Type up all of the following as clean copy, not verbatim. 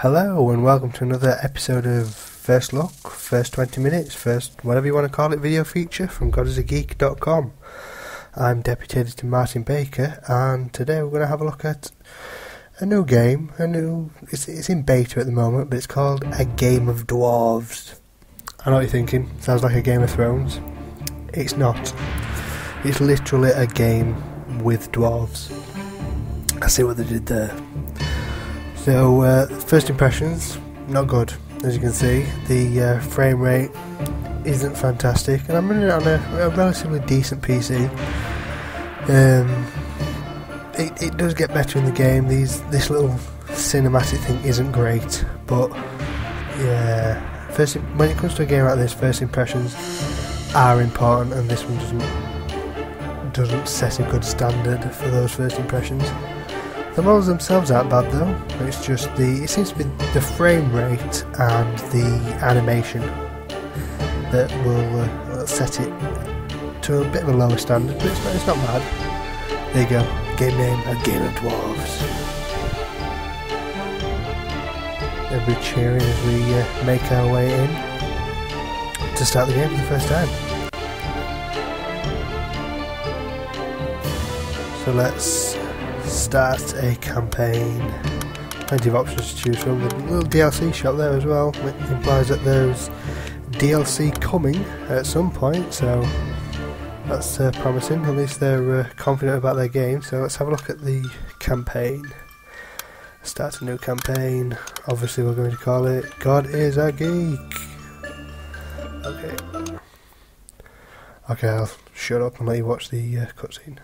Hello and welcome to another episode of First Look, First 20 Minutes, First whatever you want to call it video feature from godisageek.com. I'm Deputy Editor Martin Baker and today we're going to have a look at a new game, it's in beta at the moment, but it's called A Game of Dwarves. I know what you're thinking, sounds like a Game of Thrones. It's not. It's literally a game with dwarves. I see what they did there. So, first impressions, not good, as you can see. The frame rate isn't fantastic, and I'm running it on a relatively decent PC. It does get better in the game. This little cinematic thing isn't great, but yeah, when it comes to a game like this, first impressions are important, and this one doesn't set a good standard for those first impressions. The models themselves aren't bad though. It seems to be the frame rate and the animation that will set it to a bit of a lower standard, but it's not bad. There you go, game name, A Game of Dwarves. Everybody cheering as we make our way in to start the game for the first time. So let's start a campaign. Plenty of options to choose from. The little DLC shop there as well, which implies that there's DLC coming at some point, so that's promising. At least they're confident about their game. So let's have a look at the campaign. Start a new campaign. Obviously we're going to call it God is a Geek. Okay, I'll shut up and let you watch the cutscene.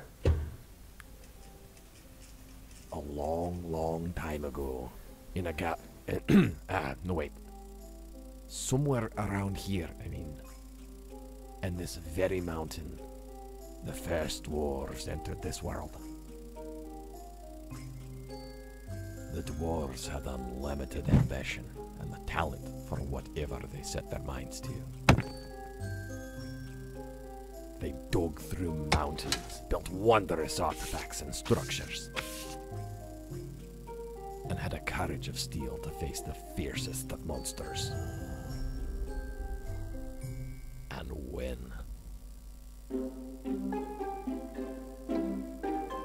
A long time ago, in a gap. No wait. Somewhere around here, I mean. In this very mountain, the first dwarves entered this world. The dwarves had unlimited ambition and the talent for whatever they set their minds to. They dug through mountains, built wondrous artifacts and structures, and had a courage of steel to face the fiercest of monsters. And win.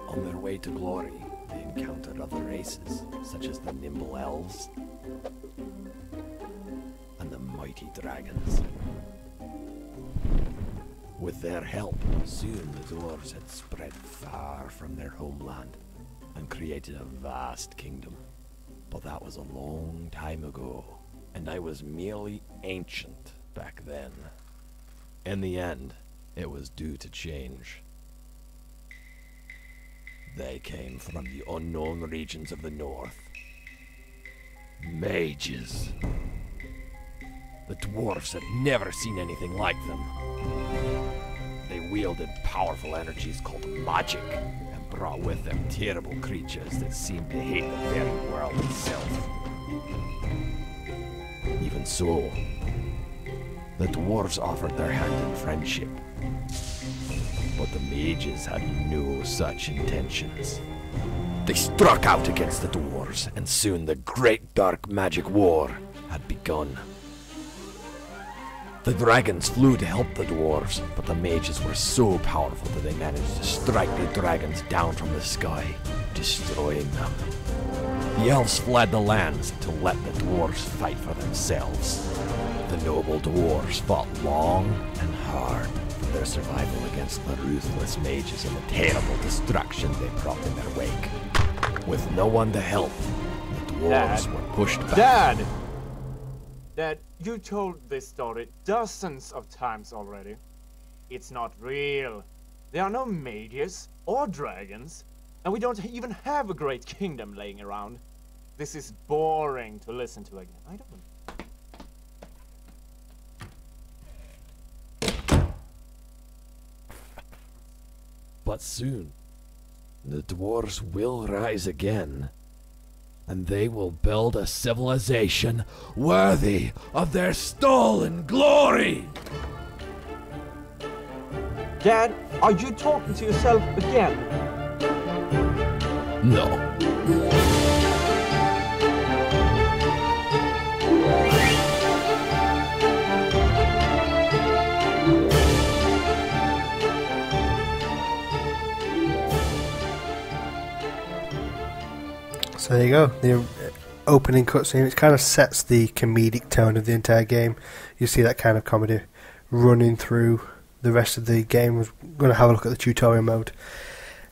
On their way to glory, they encountered other races, such as the nimble elves and the mighty dragons. With their help, soon the dwarves had spread far from their homeland and created a vast kingdom. But that was a long time ago, and I was merely ancient back then. In the end, it was due to change. They came from the unknown regions of the north. Mages. The dwarves had never seen anything like them. They wielded powerful energies called magic, and brought with them terrible creatures that seemed to hate the very world itself. Even so, the dwarves offered their hand in friendship, but the mages had no such intentions. They struck out against the dwarves, and soon the great dark magic war had begun. The dragons flew to help the dwarves, but the mages were so powerful that they managed to strike the dragons down from the sky, destroying them. The elves fled the lands to let the dwarves fight for themselves. The noble dwarves fought long and hard for their survival against the ruthless mages and the terrible destruction they brought in their wake. With no one to help, the dwarves were pushed back. Dad, you told this story dozens of times already. It's not real. There are no mages or dragons, and we don't even have a great kingdom laying around. This is boring to listen to again. I don't. But soon, the dwarves will rise again. And they will build a civilization worthy of their stolen glory! Dad, are you talking to yourself again? No. So there you go, the opening cutscene. It kind of sets the comedic tone of the entire game. You see that kind of comedy running through the rest of the game. We're going to have a look at the tutorial mode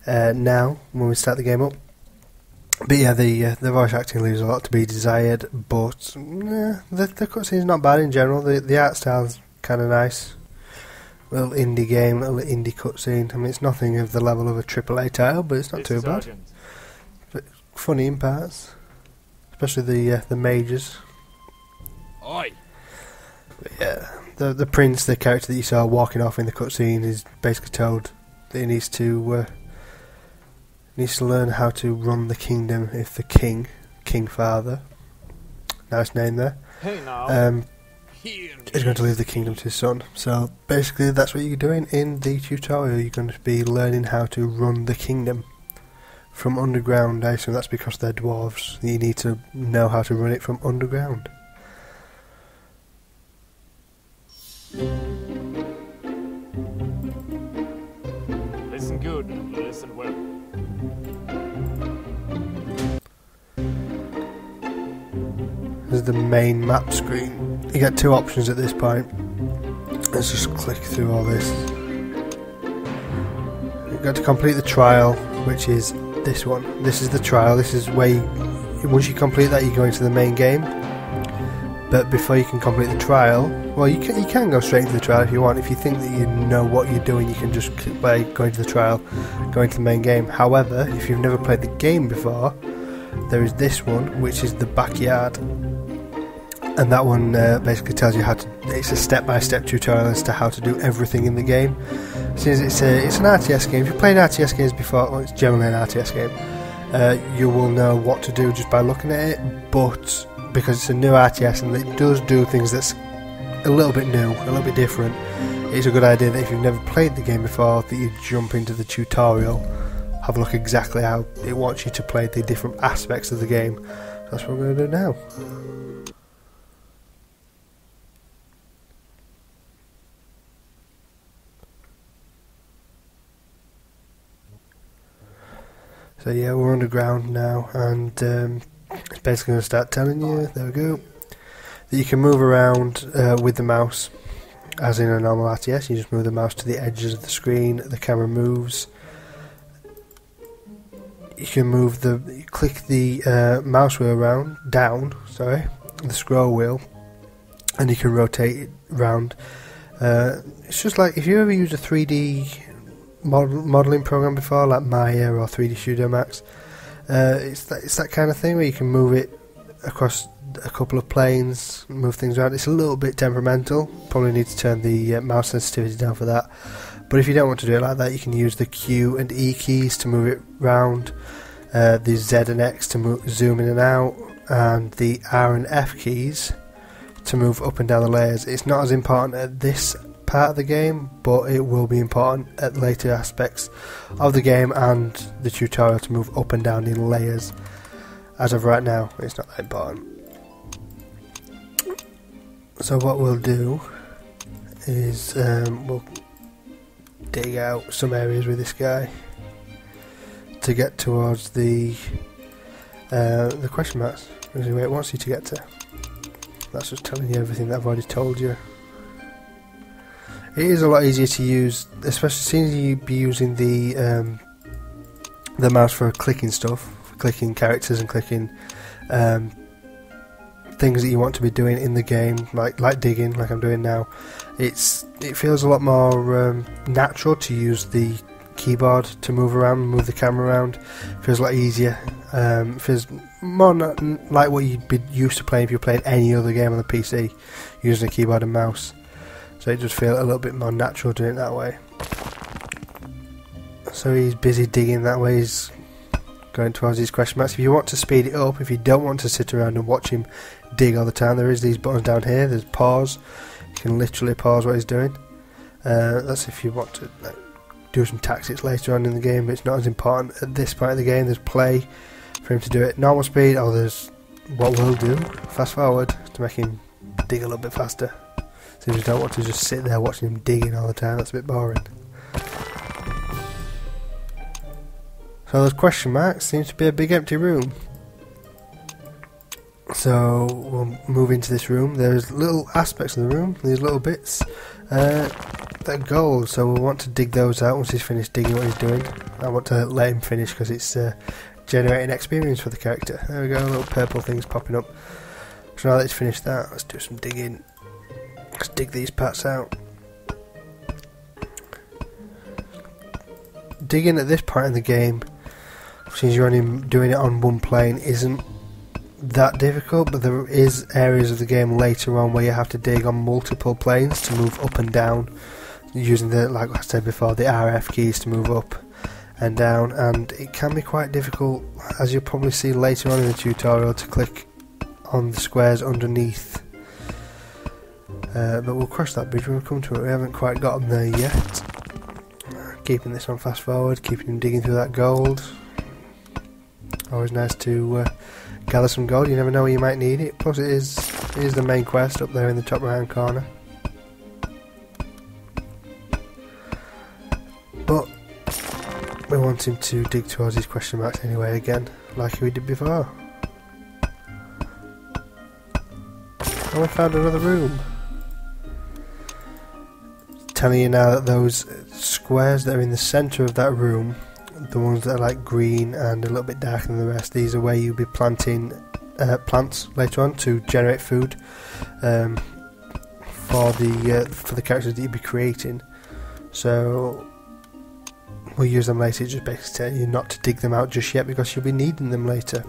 now when we start the game up. But yeah, the voice acting leaves a lot to be desired, but the cutscene is not bad in general. The art style is kind of nice. Little indie game, little indie cutscene. I mean, it's nothing of the level of a AAA title, but it's not too bad. But funny in parts, especially the mages. Oi! But yeah, the prince, the character that you saw walking off in the cutscene, is basically told that he needs to learn how to run the kingdom if the king father, nice name there, is going to leave the kingdom to his son. So basically that's what you're doing in the tutorial. You're going to be learning how to run the kingdom from underground. I assume that's because they're dwarves. You need to know how to run it from underground. Listen good and listen well. This is the main map screen. You get two options at this point. Let's just click through all this. You've got to complete the trial, which is this one. This is the trial. This is where once you complete that, you go into the main game. But before you can complete the trial, well, you can go straight into the trial if you want. If you think that you know what you're doing, you can just by going to the trial, go into the main game. However, if you've never played the game before, there is this one, which is the backyard. And that one basically tells you how to. It's a step-by-step tutorial as to how to do everything in the game. Since it's an RTS game, if you've played RTS games before, well, it's generally an RTS game, you will know what to do just by looking at it. But because it's a new RTS and it does do things that's a little bit new, a little bit different, it's a good idea that if you've never played the game before, that you jump into the tutorial, have a look exactly how it wants you to play the different aspects of the game. So that's what we're going to do now. So yeah, we're underground now, and it's basically going to start telling you, there we go, that you can move around with the mouse, as in a normal RTS. You just move the mouse to the edges of the screen, the camera moves. You can move click the mouse wheel the scroll wheel, and you can rotate it round. It's just like if you ever use a 3D modelling program before, like Maya or 3D Studio Max, it's that kind of thing where you can move it across a couple of planes, move things around. It's a little bit temperamental, probably need to turn the mouse sensitivity down for that, but if you don't want to do it like that, you can use the Q and E keys to move it round, the Z and X to zoom in and out, and the R and F keys to move up and down the layers. It's not as important at this part of the game, but it will be important at later aspects of the game and the tutorial to move up and down in layers. As of right now, it's not that important. So what we'll do is we'll dig out some areas with this guy to get towards the question marks, which is where it wants you to get to. That's just telling you everything that I've already told you. It is a lot easier to use, especially since you be using the mouse for clicking stuff, for clicking characters and clicking things that you want to be doing in the game, like digging, like I'm doing now. It feels a lot more natural to use the keyboard to move around, move the camera around. It feels a lot easier. It feels more like what you'd be used to playing if you're playing any other game on the PC, using a keyboard and mouse. So it just feels a little bit more natural doing it that way. So he's busy digging that way, he's going towards these question marks. If you want to speed it up, if you don't want to sit around and watch him dig all the time, there is these buttons down here. There's pause. You can literally pause what he's doing. That's if you want to do some tactics later on in the game, but it's not as important at this point of the game. There's play for him to do it. Normal speed, or there's what we'll do, fast forward, to make him dig a little bit faster. So you don't want to just sit there watching him digging all the time, that's a bit boring. So those question marks seems to be a big empty room. So we'll move into this room. There's little aspects of the room, these little bits, that are gold, so we'll want to dig those out once he's finished digging what he's doing. I want to let him finish because it's generating experience for the character. There we go, little purple things popping up. So now that he's finished that, let's do some digging. Let's dig these parts out. Digging at this point in the game, since you're only doing it on one plane, isn't that difficult, but there is areas of the game later on where you have to dig on multiple planes to move up and down, using the, like I said before, the RF keys to move up and down, and it can be quite difficult, as you'll probably see later on in the tutorial, to click on the squares underneath. But we'll cross that bridge when we come to it. We haven't quite gotten there yet. Keeping this on fast forward, keeping him digging through that gold. Always nice to gather some gold, you never know where you might need it. Plus it is the main quest up there in the top right hand corner. But we want him to dig towards these question marks anyway again, like we did before. And we found another room. Telling you now that those squares that are in the centre of that room, the ones that are like green and a little bit darker than the rest, these are where you'll be planting plants later on to generate food for the characters that you'll be creating. So we'll use them later. Just basically telling you not to dig them out just yet because you'll be needing them later.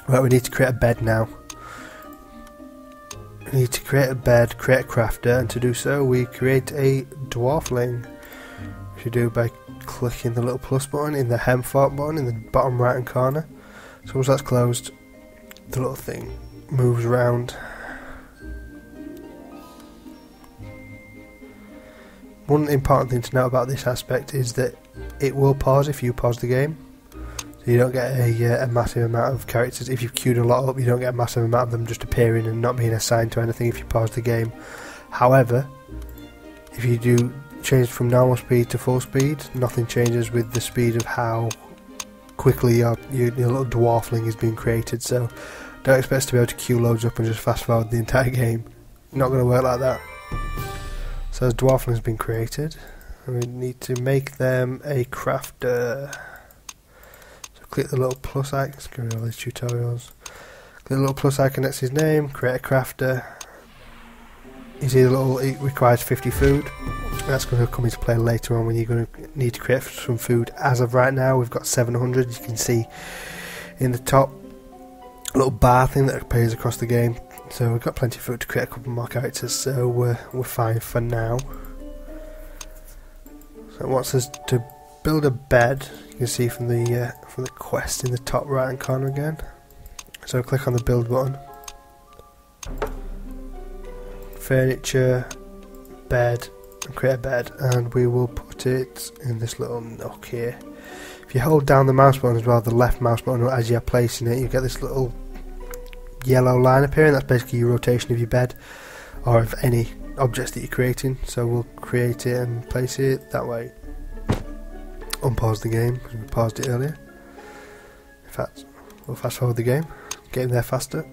Right, we need to create a bed now. We need to create a bed, create a crafter, and to do so we create a dwarfling, which you do by clicking the little plus button in the hem fork button in the bottom right hand corner. So once that's closed, the little thing moves around. One important thing to note about this aspect is that it will pause if you pause the game. So you don't get a massive amount of characters. If you've queued a lot up, you don't get a massive amount of them just appearing and not being assigned to anything if you pause the game. However, if you do change from normal speed to full speed, nothing changes with the speed of how quickly your little dwarfling is being created. So don't expect to be able to queue loads up and just fast forward the entire game. Not going to work like that. So as dwarfling's been created, we need to make them a crafter. Click the little plus icon, let's go rid of all these tutorials. Click the little plus icon next to his name, create a crafter. You see the little, it requires 50 food. That's going to come into play later on when you're going to need to create some food. As of right now, we've got 700. You can see in the top a little bar thing that appears across the game. So we've got plenty of food to create a couple more characters, so we're fine for now. So it wants us to build a bed. You can see from the quest in the top right hand corner again. So click on the build button. Furniture, bed, and create a bed, and we will put it in this little nook here. If you hold down the mouse button as well, the left mouse button, as you're placing it, you get this little yellow line appearing. That's basically your rotation of your bed or of any objects that you're creating. So we'll create it and place it that way. Unpause the game because we paused it earlier. In fact, we'll fast forward the game, get in there faster.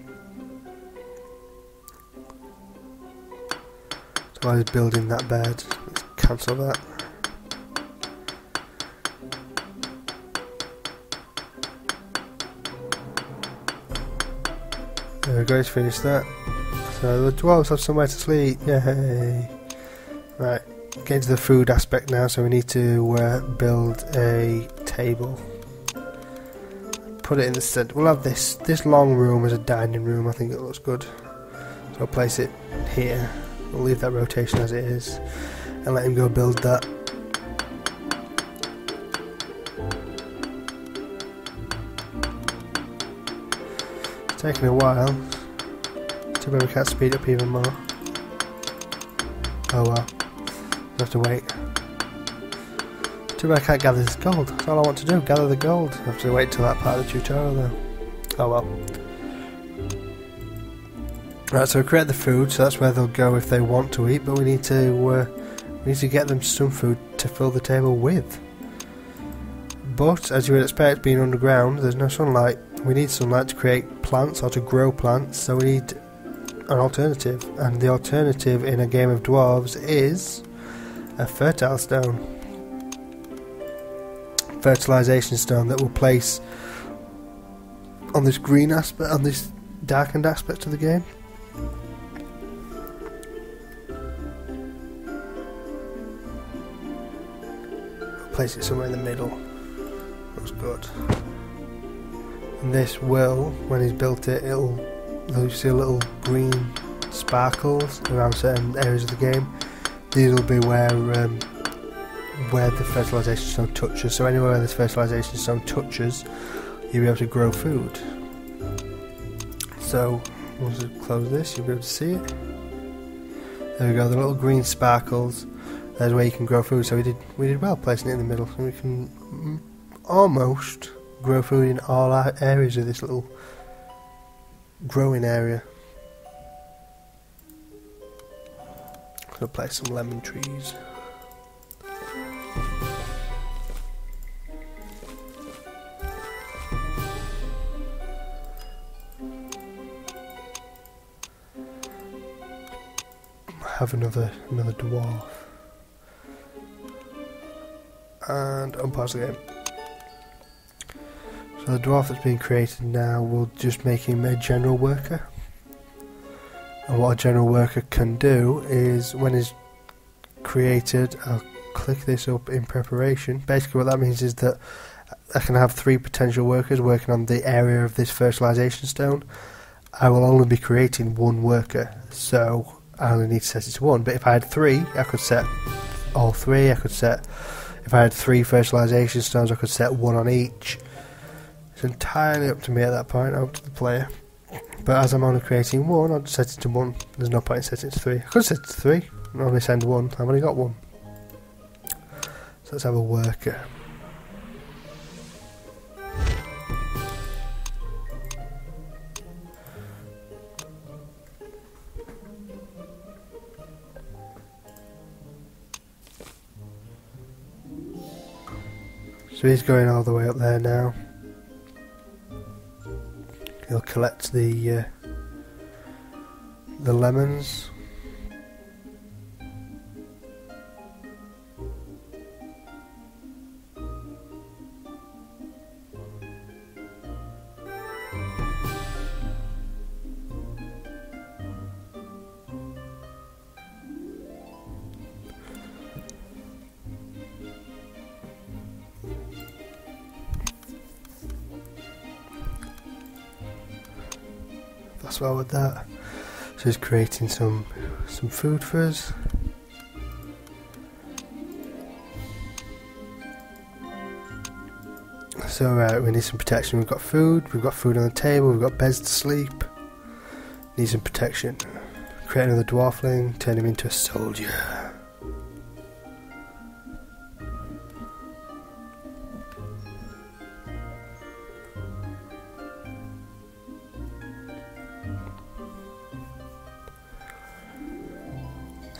So while he's building that bed, let's cancel that. There we go, he's finished that. So the dwarves have somewhere to sleep, yay! Right. Get into the food aspect now, so we need to build a table. Put it in the centre. We'll have this long room as a dining room. I think it looks good. So I'll place it here. We'll leave that rotation as it is and let him go build that. It's taking a while. Too bad we can't speed up even more. Oh well. Have to wait. Too bad I can't gather this gold. That's all I want to do, gather the gold. I have to wait till that part of the tutorial though. Oh well. Right, so we create the food, so that's where they'll go if they want to eat, but we need to get them some food to fill the table with. But as you would expect, being underground, there's no sunlight. We need sunlight to create plants or to grow plants, so we need an alternative, and the alternative in a game of dwarves is a fertile stone, fertilization stone that we'll place on this green aspect, on this darkened aspect of the game. Place it somewhere in the middle. Looks good. And this will, when he's built it, you'll see little green sparkles around certain areas of the game. These will be where the fertilization stone touches. So anywhere where this fertilization stone touches, you'll be able to grow food. So once we close this, you'll be able to see it. There we go. The little green sparkles. There's where you can grow food. So we did well placing it in the middle. So we can almost grow food in all our areas of this little growing area. So place some lemon trees. Have another dwarf. And unpause the game. So the dwarf that's being created now will just make him a general worker. And what a general worker can do is, when he's created, I'll click this up in preparation. Basically what that means is that I can have 3 potential workers working on the area of this fertilization stone. I will only be creating 1 worker, so I only need to set it to 1. But if I had 3, I could set all 3. If I had 3 fertilization stones, I could set 1 on each. It's entirely up to me at that point, up to the player. But as I'm only creating 1, I'll just set it to 1. There's no point in setting it to 3. I could set it to 3 and only send 1. I've only got 1. So let's have a worker. So he's going all the way up there now. He'll collect the lemons. That's well with that. So he's creating some food for us. So we need some protection. We've got food on the table, we've got beds to sleep. Need some protection. Create another dwarfling, turn him into a soldier.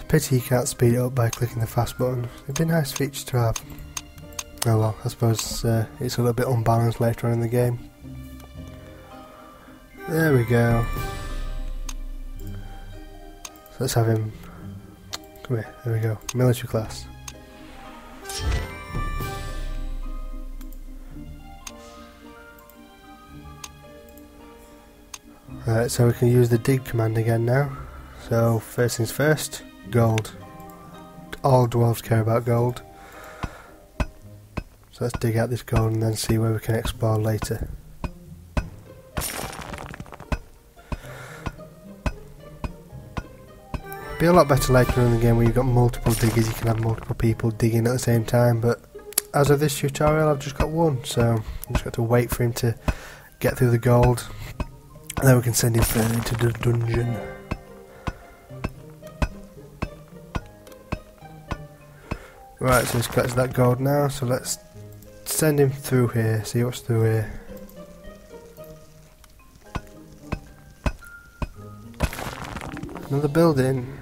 Pity you can't speed it up by clicking the fast button. It'd be a nice feature to have. Oh well, I suppose it's a little bit unbalanced later on in the game. There we go. So let's have him. Come here, there we go. Military class. Alright, so we can use the dig command again now. So first things first. Gold. All dwarves care about gold. So let's dig out this gold and then see where we can explore later. Be a lot better later in the game when you've got multiple diggers, you can have multiple people digging at the same time, but as of this tutorial I've just got 1, so I've just got to wait for him to get through the gold and then we can send him further into the dungeon. Right, so he's collected that gold now, so let's send him through here, see what's through here. Another building,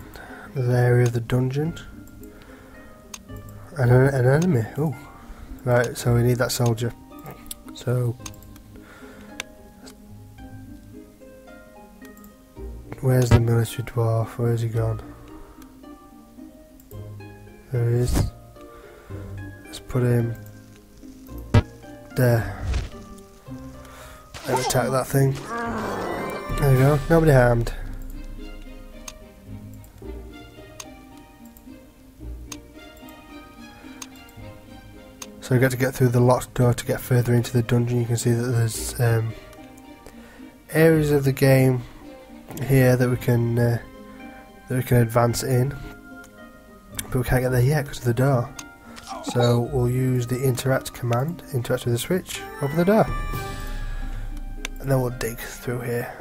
another area of the dungeon. And an enemy, oh. Right, so we need that soldier. So, Where's the military dwarf? Where's he gone? There he is. Let's put him there. And attack that thing. There we go. Nobody harmed. So we've got to get through the locked door to get further into the dungeon. You can see that there's areas of the game here that we can advance in, but we can't get there yet because of the door. So we'll use the interact command, interact with the switch, open the door, and then we'll dig through here.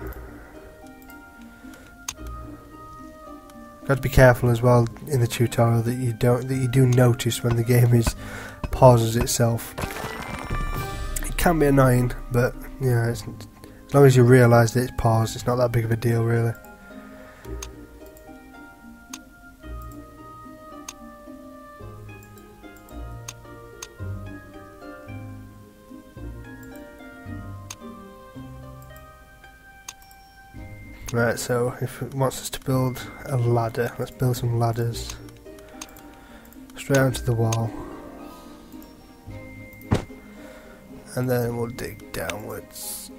Got to be careful as well in the tutorial that you do notice when the game pauses itself. It can be annoying, but you know, as long as you realise that it's paused, it's not that big of a deal, really. Right, so if it wants us to build a ladder, let's build some ladders straight onto the wall, and then we'll dig downwards.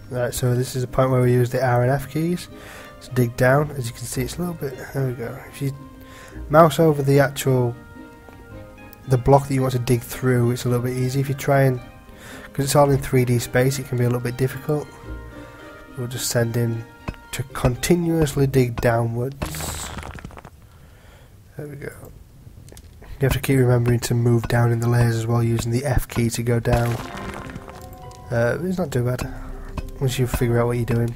Right, so this is a point where we use the R and F keys to dig down. As you can see, it's a little bit, there we go. If you mouse over the block that you want to dig through, it's a little bit easy. If you try and, because it's all in 3D space, it can be a little bit difficult. We'll just send him to continuously dig downwards. There we go. You have to keep remembering to move down in the layers as well, using the F key to go down. It's not too bad once you figure out what you're doing.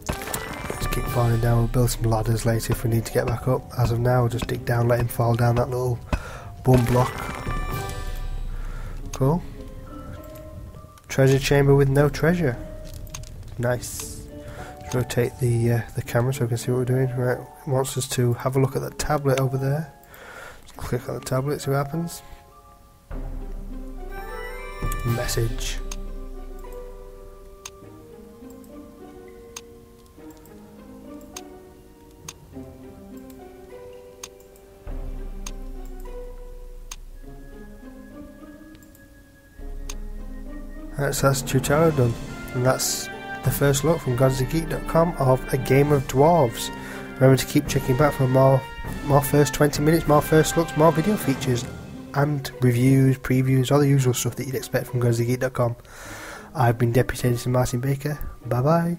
Just keep falling down. We'll build some ladders later if we need to get back up. As of now, we'll just dig down, let him fall down that little bum block. Cool. Treasure chamber with no treasure. Nice. Let's rotate the camera so we can see what we're doing. Right, it wants us to have a look at that tablet over there. Let's click on the tablet, see what happens. Message. Right, so that's the tutorial done, and that's the first look from godsofthegeek.com of A Game of Dwarves. Remember to keep checking back for more first 20 minutes, more first looks, more video features, and reviews, previews, all the usual stuff that you'd expect from godsofthegeek.com. I've been Deputy Editor Martin Baker. Bye bye.